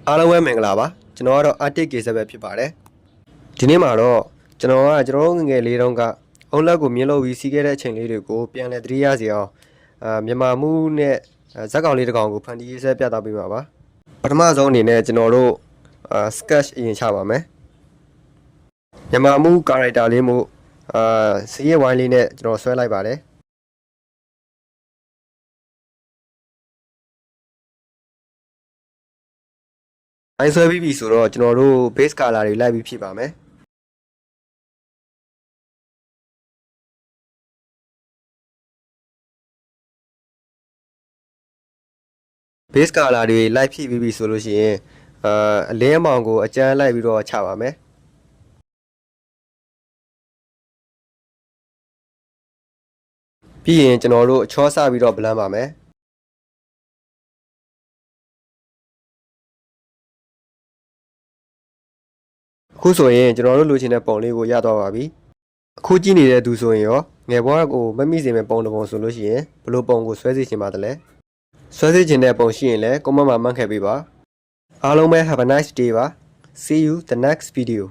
အားလုံးပဲမင်္ဂလာပါကျွန်တော်ကတော့ Arctic ကေဆက်ပဲဖြစ်ပါတယ်ဒီနေ့မှာတော့ကျွန်တော်ငငယ်လေးတုန်းကအုံလက်ကိုမြင်လို့ပြီးစီးခဲ့တဲ့အချိန်လေးတွေကိုပြန်လည်သတိရစီအောင်မြန်မာမှုနဲ့ဇက်ကောင်လေးတစ်ကောင်ကိုဖန်တီးရေးဆက်ပြသပေးမှာပါပထမဆုံးအနေနဲ့ကျွန်တော်တို့sketch အရင်ချပါမယ်မြန်မာမှု character လေးမို့စီးရဲဝိုင်းလေးနဲ့ကျွန်တော်ဆွဲလိုက်ပါတယ်အိုင်းဆွဲပြီးပြီဆိုတော့ကျွန်တော်တို့ base color တွေလိုက်ပြီးဖြည့်ပါမယ် base color တွေလိုက်ဖြည့်ပြီးပြီဆိုလို့ရှိရင်အလင်းအမောင်ကိုအကျန်းလိုက်ပြီးတော့ချပါမယ်ပြီးရင်ကျွန်တော်တို့အချောစပြီးတော့ blend ပါမယ်အခုဆိုရင်ကျွန်တော်တို့လိုချင်တဲ့ပုံလေးကိုရသွားပါပြီအခုကြည့်နေတဲ့သူဆိုရင်ရောငယ်ဘွားကိုမမိစေမဲ့ပုံတစ်ပုံဆိုလို့ရှိရင်ဘယ်လိုပုံကိုဆွဲစီချင်ပါသလဲဆွဲစီချင်တဲ့ပုံရှိရင်လည်း comment မှာမှတ်ခဲ့ပေးပါအားလုံးပဲ have a nice day ပါ see you the next video